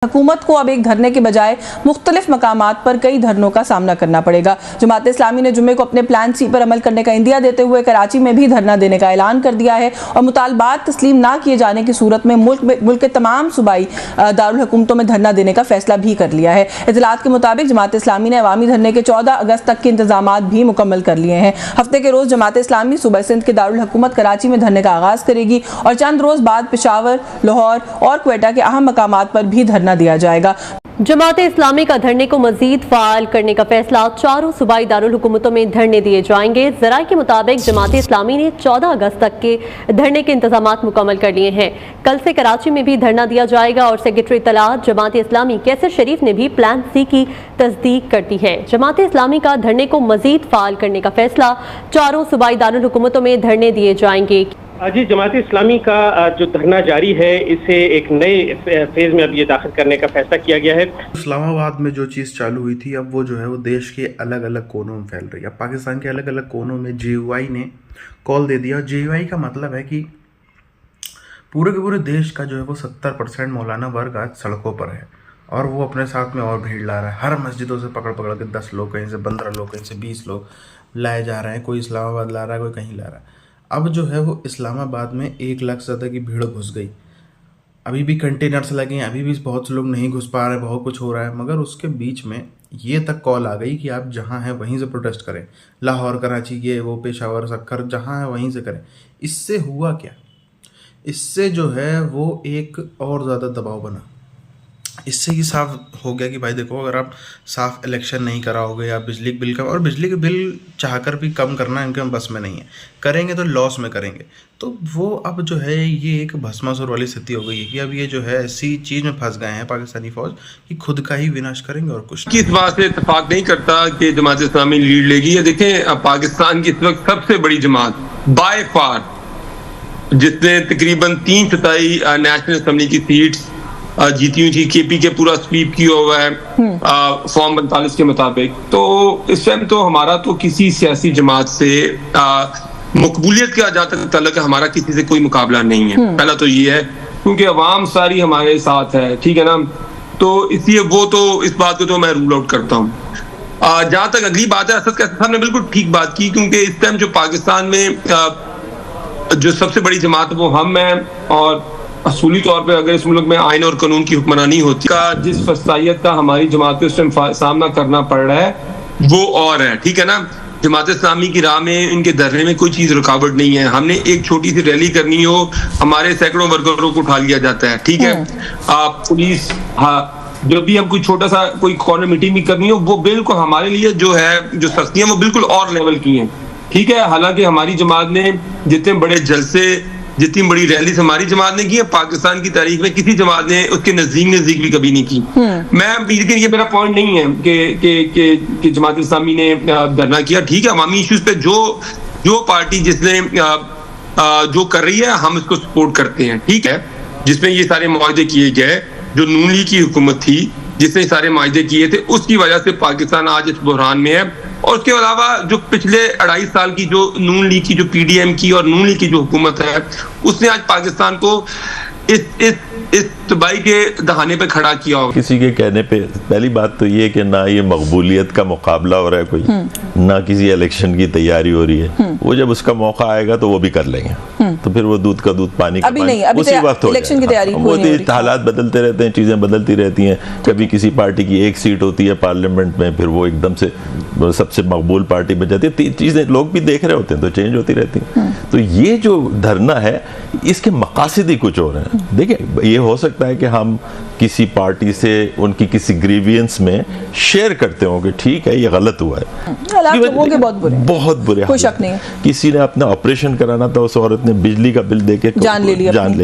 हुकूमत को अब एक धरने के बजाय मुख्तलिफ मकामात पर कई धरनों का सामना करना पड़ेगा। जमात इस्लामी ने जुम्मे को अपने प्लान सी पर अमल करने का इंदिया देते हुए कराची में भी धरना देने का ऐलान कर दिया है और मुतालबात तस्लीम ना किए जाने की सूरत में मुल्क के तमाम सूबाई दारुल हुकूमतों में धरना देने का फैसला भी कर लिया है। इतलात के मुताबिक जमात इस्लामी ने अवामी धरने के 14 अगस्त तक के इंतजाम भी मुकम्मल कर लिए हैं। हफ्ते के रोज़ जमात इस्लामी सूबा सिंध के दारुल हुकूमत कराची में धरने का आगाज़ करेगी और चंद रोज़ बाद पेशावर, लाहौर और क्वेटा के अहम मकामात पर भी धरना दिया जाएगा। जमात इस्लामी का धरने को मजीद फाल करने का फैसला, चारों सूबाई दारुल हुकूमतों में धरने दिए जाएंगे। ज़राए के मुताबिक जमात इस्लामी ने 14 अगस्त तक के धरने के इंतजाम मुकम्मल कर लिए हैं। कल से कराची में भी धरना दिया जाएगा और सेक्रेटरी इत्तलात जमात इस्लामी कैसर शरीफ ने भी प्लान सी की तस्दीक कर दी है। जमात इस्लामी का धरने को मजीद फाल करने का फैसला, चारों सूबाई दारुल हुकूमतों में धरने दिए जाएंगे। जी, जमात इस्लामी का जो धरना जारी है, इसे एक नए फेज में अब ये दाखिल करने का फैसला किया गया है। इस्लामाबाद में जो चीज़ चालू हुई थी, अब वो जो है वो देश के अलग अलग कोनों में फैल रही है। पाकिस्तान के अलग अलग कोनों में JUI ने कॉल दे दिया। JUI का मतलब है कि पूरे के पूरे देश का जो है वो 70% मौलाना वर्ग आज सड़कों पर है और वो अपने साथ में और भीड़ ला रहा है। हर मस्जिदों से पकड़ पकड़ के 10 लोग, कहीं से 15 लोग, कहीं से 20 लोग लाए जा रहे हैं। कोई इस्लामाबाद ला रहा है, कोई कहीं ला रहा है। अब जो है वो इस्लामाबाद में 1 लाख से ज़्यादा की भीड़ घुस गई। अभी भी कंटेनर्स लगे हैं, अभी भी बहुत से लोग नहीं घुस पा रहे हैं, बहुत कुछ हो रहा है। मगर उसके बीच में ये तक कॉल आ गई कि आप जहाँ हैं वहीं से प्रोटेस्ट करें। लाहौर, कराची, ये वो, पेशावर, सक्कर, जहाँ है वहीं से करें। इससे हुआ क्या? इससे जो है वो एक और ज़्यादा दबाव बना। इससे ही साफ हो गया कि भाई देखो, अगर आप साफ इलेक्शन नहीं कराओगे या बिजली के बिल का, और बिजली के बिल चाहकर भी कम करना इनके बस में नहीं है, करेंगे तो लॉस में करेंगे। तो वो अब जो है ये एक भस्मासुर वाली स्थिति हो गई है कि अब ये जो है ऐसी चीज़ में फंस गए हैं पाकिस्तानी फौज कि खुद का ही विनाश करेंगे और कुछ किस बात से इत्तेफाक नहीं करता कि जमात इस्लामी लीड लेगी। ये देखें, पाकिस्तान की इस वक्त सबसे बड़ी जमात बाय फार, जिसने तकरीबन 3/4 नेशनल असम्बली की सीट्स जीती हुई थी, KP के पूरा स्वीप किया हुआ है फॉर्म 45 के मुताबिक। तो इस टाइम तो हमारा तो किसी सियासी जमात से मकबूलियत का जहाँ तक तल्लुक है, हमारा किसी से कोई मुकाबला नहीं है। पहला तो ये है, क्योंकि अवाम सारी हमारे साथ है, ठीक है ना। तो इसलिए वो तो इस बात को तो मैं रूल आउट करता हूँ। जहाँ तक अगली बात है, असद कैसर साहब ने बिल्कुल ठीक बात की, क्योंकि इस टाइम जो पाकिस्तान में जो सबसे बड़ी जमात है वो हम हैं, और असूली तौर पे अगर इस मुल्क में आइन और कानून की हुक्मरानी होती का जिस फसाइयत का हमारी जमात को इस टाइम सामना करना पड़ रहा है वो और है, ठीक है ना। जमात इस्लामी की राह में, इनके धरने में कोई चीज रुकावट नहीं है। हमने एक छोटी सी रैली करनी हो, हमारे सैकड़ों वर्करों को उठा लिया जाता है, ठीक है। पुलिस, हाँ, जब भी हम कोई छोटा सा कोई कॉर्नर मीटिंग भी करनी हो, वो बिल्कुल हमारे लिए जो है जो सख्तियां वो बिल्कुल और लेवल की हैं, ठीक है। हालांकि हमारी जमात ने जितने बड़े जलसे, जितनी बड़ी रैली हमारी जमात ने की है, पाकिस्तान की तारीख में किसी जमात ने उसके नजदीक भी कभी नहीं की। मैं, लेकिन ये मेरा पॉइंट नहीं है कि जमात इस्लामी ने धरना किया, ठीक है। अवामी इश्यूज पे जो पार्टी जिसने जो कर रही है, हम इसको सपोर्ट करते हैं, ठीक है। जिसमें ये सारे मुआहदे किए गए, जो नून लीग की हुकूमत थी जिसने सारे मुआहदे किए थे, उसकी वजह से पाकिस्तान आज इस बहरान में है। और उसके अलावा जो पिछले 2.5 साल की जो नून लीग की, जो PDM की और नून लीग की जो हुकूमत है, उसने आज पाकिस्तान को इस तबाही के दहाने पे खड़ा किया होगा। किसी के कहने पे पहली बात तो ये कि ना ये मकबूलियत का मुकाबला हो रहा है कोई, ना किसी इलेक्शन की तैयारी हो रही है। वो जब उसका मौका आएगा तो वो भी कर लेंगे। तो फिर वो दूध का दूध पानी का पानी उसी वक्त हो इलेक्शन की तैयारी हालात बदलते रहते हैं, चीजें बदलती रहती हैं। कभी किसी पार्टी की 1 सीट होती है पार्लियामेंट में, फिर वो एकदम से सबसे मकबूल पार्टी बन जाती है। चीजें लोग भी देख रहे होते हैं तो चेंज होती रहती हैं। तो ये जो धरना है, इसके मकासद ही कुछ और हैं। देखिए, ये हो सकता है कि हम किसी पार्टी से उनकी किसी ग्रीवियंस में शेयर करते हो कि ठीक है ये गलत हुआ है, बहुत बुरे, कोई शक नहीं है। किसी ने अपना ऑपरेशन कराना था, उस औरत ने बिजली का बिल देके जान ले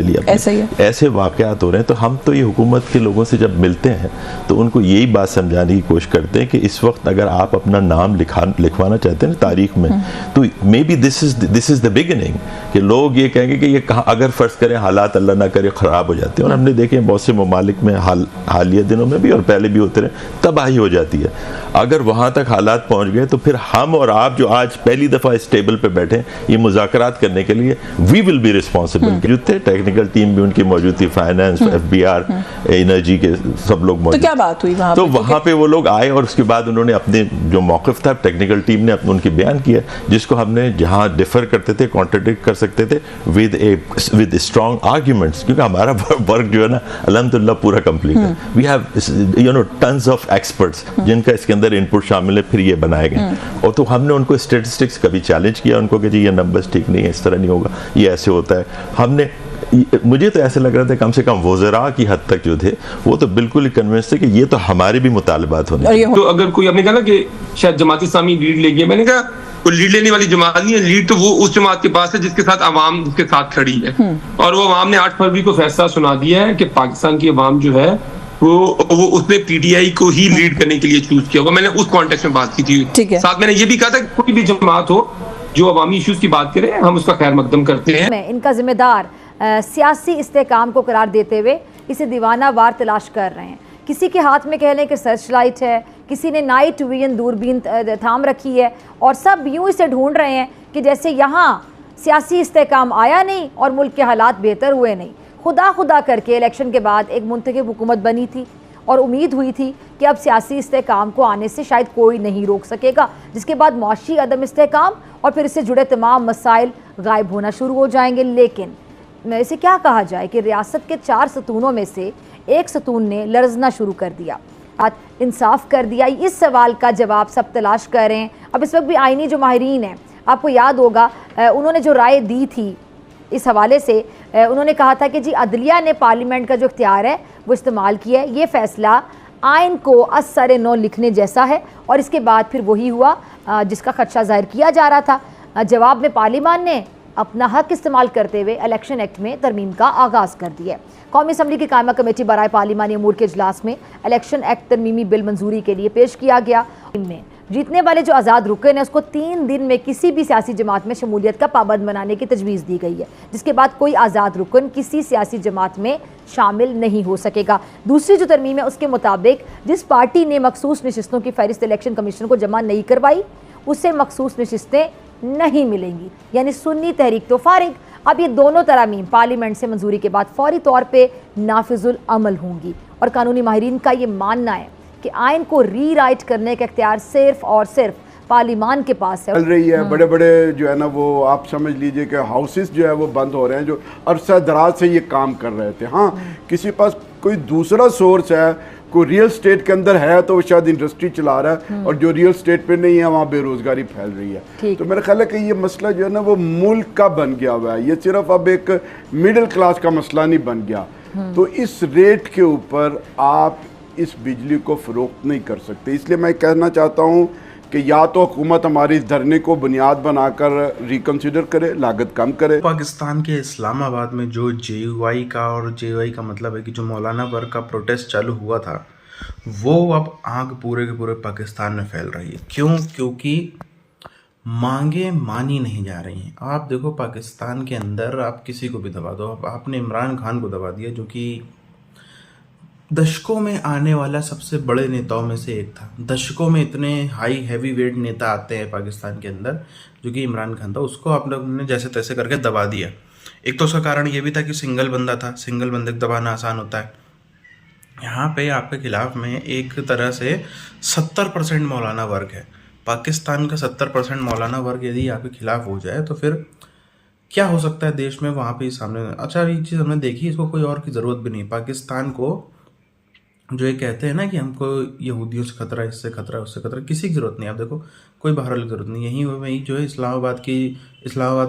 लिया। ऐसा ही है। ऐसे वाकयात हो रहे हैं। तो हम तो ये हुकूमत के लोगों से जब मिलते हैं तो उनको यही बात समझाने की कोशिश करते हैं कि इस वक्त अगर आप अपना नाम लिखवाना चाहते हैं ना तारीख में, तो may be this is the beginning. कि लोग ये कहेंगे कि ये कहाँ, अगर फर्ज करें हालात अल्लाह ना करे खराब हो जाते हैं, और हमने देखे बहुत से ममालिक में हालिया दिनों में भी और पहले भी होते रहे, तबाही हो जाती है। अगर वहाँ तक हालात पहुँच गए तो फिर हम और आप जो आज पहली दफ़ा स्टेबल टेबल पे बैठे ये मुज़ाकरात करने के लिए, वी विल बी रिस्पॉन्सिबल। जो थे टेक्निकल टीम भी उनकी मौजूद थी, फाइनेंस, FBI, एनर्जी के सब लोग मौजूद। तो क्या बात हुई वहाँ तो वहाँ पे वो लोग आए और उसके बाद उन्होंने अपने जो मौक़िफ़ था टेक्निकल टीम ने उनकी बयान किया, जिसको हमने जहाँ डिफर करते थे, कॉन्ट्रडिक्ट कर सकते थे विद स्ट्रॉन्ग आर्ग्यूमेंट्स, क्योंकि हमारा वर्क जो है ना अल्हम्दुलिल्लाह पूरा कंप्लीट है। We have tons of experts जिनका इसके अंदर इनपुट शामिल है, फिर ये बनाए गए। और तो हमने उनको स्टेटिस्टिक्स कभी चैलेंज किया उनको कि जी ये नंबर्स ठीक नहीं है, इस तरह नहीं होगा, ये ऐसे होता है। हमने, मुझे तो ऐसे लग रहा था कम से कम वज़रा की हद तक जो थे वो तो बिल्कुल ही कन्विंस थे कि ये तो हमारे भी मुतालबात होने। तो अगर कोई, आपने कहा ना कि शायद जमात इस्लामी लीड लेगी, मैंने कहा कोई लीड लेने वाली जमात नहीं है, लीड तो वो उस जमात के पास है जिसके साथ अवाम उसके साथ खड़ी है। और वो अवाम ने 8 फरवरी को फैसला सुना दिया है कि पाकिस्तान की अवाम जो है वो उसने PTI को ही लीड करने के लिए चूज किया होगा। मैंने उस कॉन्टेक्स्ट में बात की थी। साथ मैंने ये भी कहा था कि कोई भी जमात हो जो अवामी इश्यूज की बात करे, हम उसका खैर मकदम करते हैं। इनका जिम्मेदार सियासी इस्तेकाम को करार देते हुए इसे दीवाना वार तलाश कर रहे हैं। किसी के हाथ में कह लें कि सर्च लाइट है, किसी ने नाइट विजन दूरबीन थाम रखी है, और सब यूं इसे ढूंढ रहे हैं कि जैसे यहाँ सियासी इस्तेकाम आया नहीं और मुल्क के हालात बेहतर हुए नहीं। खुदा करके इलेक्शन के बाद एक मुंतखब हुकूमत बनी थी और उम्मीद हुई थी कि अब सियासी इस्तेकाम को आने से शायद कोई नहीं रोक सकेगा, जिसके बाद मुआशी अदम इस्तेकाम और फिर इससे जुड़े तमाम मसाइल गायब होना शुरू हो जाएंगे। लेकिन इसे क्या कहा जाए कि रियासत के 4 सतूनों में से एक सतून ने लरजना शुरू कर दिया, इंसाफ कर दिया। इस सवाल का जवाब सब तलाश कर रहे हैं। अब इस वक्त भी आइनी जो माहिरीन हैं, आपको याद होगा उन्होंने जो राय दी थी इस हवाले से, उन्होंने कहा था कि जी अदलिया ने पार्लियामेंट का जो इख्तियार है वो इस्तेमाल किया है, ये फ़ैसला आइन को असर नौ लिखने जैसा है। और इसके बाद फिर वही हुआ जिसका खदशा जाहिर किया जा रहा था। जवाब में पार्लियामान ने अपना हक इस्तेमाल करते हुए इलेक्शन एक्ट में तरमीम का आगाज़ कर दिया। कौमी असम्बली की कायमा कमेटी बराए पार्लिमानी अमूर के इजलास में इलेक्शन एक्ट तरमीमी बिल मंजूरी के लिए पेश किया गया। इनमें जीतने वाले जो आज़ाद रुकन है उसको 3 दिन में किसी भी सियासी जमात में शमूलियत का पाबंद बनाने की तजवीज़ दी गई है, जिसके बाद कोई आज़ाद रुकन किसी सियासी जमात में शामिल नहीं हो सकेगा। दूसरी जो तरमीम है उसके मुताबिक जिस पार्टी ने मखसूस नशिस्तों की फहरिस्त इलेक्शन कमीशन को जमा नहीं करवाई उसे मखसूस नशिस्तें नहीं मिलेंगी, यानी सुन्नी तहरीक तो फारिग। अब ये दोनों तरामीम पार्लियामेंट से मंजूरी के बाद फौरी तौर पर नाफिजुल अमल होंगी। और कानूनी माहिरीन का ये मानना है कि आइन को रीराइट करने का इख्तियार सिर्फ और सिर्फ पार्लियामान के पास है। चल रही है, बड़े बड़े जो है ना वो आप समझ लीजिए कि हाउसेस जो है वो बंद हो रहे हैं जो अरसा दराज से ये काम कर रहे थे। हाँ, किसी पास कोई दूसरा सोर्स है, कोई रियल स्टेट के अंदर है तो वो शायद इंडस्ट्री चला रहा है, और जो रियल स्टेट पे नहीं है वहाँ बेरोजगारी फैल रही है। तो मेरा ख्याल है कि ये मसला जो है ना वो मुल्क का बन गया हुआ है, ये सिर्फ अब एक मिडिल क्लास का मसला नहीं बन गया। तो इस रेट के ऊपर आप इस बिजली को फ़रोख्त नहीं कर सकते। इसलिए मैं कहना चाहता हूँ कि या तो हुकूमत हमारी इस धरने को बुनियाद बनाकर रिकन्सिडर करे, लागत कम करे। पाकिस्तान के इस्लामाबाद में जो JUI का, और JUI का मतलब है कि जो मौलाना वर्ग का प्रोटेस्ट चालू हुआ था, वो अब आग पूरे के पूरे पाकिस्तान में फैल रही है। क्यों? क्योंकि मांगे मानी नहीं जा रही हैं। आप देखो पाकिस्तान के अंदर आप किसी को भी दबा दो, आपने इमरान खान को दबा दिया जो कि दशकों में आने वाला सबसे बड़े नेताओं में से एक था। दशकों में इतने हाई हैवी वेट नेता आते हैं पाकिस्तान के अंदर जो कि इमरान खान था, उसको आप लोगों ने जैसे तैसे करके दबा दिया। एक तो उसका कारण ये भी था कि सिंगल बंदा था, सिंगल बंदे को दबाना आसान होता है। यहाँ पे आपके खिलाफ में एक तरह से 70% मौलाना वर्ग है। पाकिस्तान का 70% मौलाना वर्ग यदि आपके खिलाफ हो जाए तो फिर क्या हो सकता है देश में, वहाँ पे सामने। अच्छा, ये चीज़ हमने देखी, इसको कोई और की ज़रूरत भी नहीं। पाकिस्तान को जो ये कहते हैं ना कि हमको यहूदियों से खतरा, इससे खतरा, उससे खतरा, किसी की ज़रूरत नहीं। आप देखो कोई बाहर वाली ज़रूरत नहीं। यहीं जो है इस्लामाबाद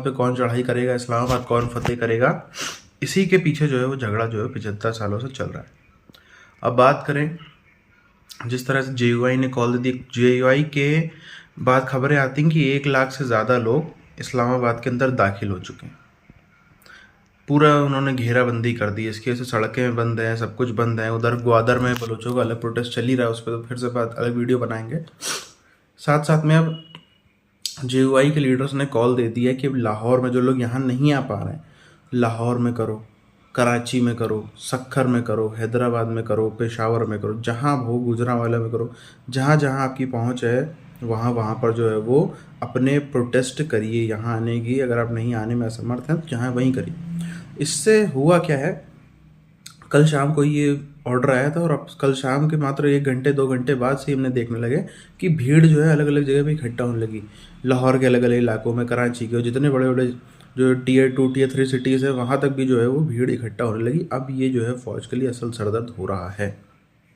पे कौन चढ़ाई करेगा, इस्लामाबाद कौन फतेह करेगा, इसी के पीछे जो है वो झगड़ा जो है 75 सालों से चल रहा है। अब बात करें जिस तरह से JUI ने कॉल दी, JUI के बाद खबरें आती हैं कि 1 लाख से ज़्यादा लोग इस्लामाबाद के अंदर दाखिल हो चुके हैं। पूरा उन्होंने घेराबंदी कर दी, इसकी वजह से सड़कें बंद हैं, सब कुछ बंद है। उधर ग्वादर में बलोचों का अलग प्रोटेस्ट चल ही रहा है, उस पर तो फिर से बात अलग वीडियो बनाएंगे। साथ साथ में अब JUI के लीडर्स ने कॉल दे दी है कि लाहौर में जो लोग यहाँ नहीं आ पा रहे हैं, लाहौर में करो, कराची में करो, सक्खर में करो, हैदराबाद में करो, पेशावर में करो, जहाँ हो, गुजरांवाला में करो, जहाँ जहाँ आपकी पहुँच है वहाँ पर जो है वो अपने प्रोटेस्ट करिए। यहाँ आने की, अगर आप नहीं आने में असमर्थ हैं तो जहाँ वहीं करिए। इससे हुआ क्या है, कल शाम को ये ऑर्डर आया था और अब कल शाम के मात्र 1 घंटे 2 घंटे बाद से हमने देखने लगे कि भीड़ जो है अलग अलग जगह पे इकट्ठा होने लगी। लाहौर के अलग अलग इलाकों में, कराची के, जितने बड़े बड़े जो Tier 2 Tier 3 सिटीज़ है वहाँ तक भी जो है वो भीड़ इकट्ठा होने लगी। अब ये जो है फ़ौज के लिए असल सरदर्द हो रहा है।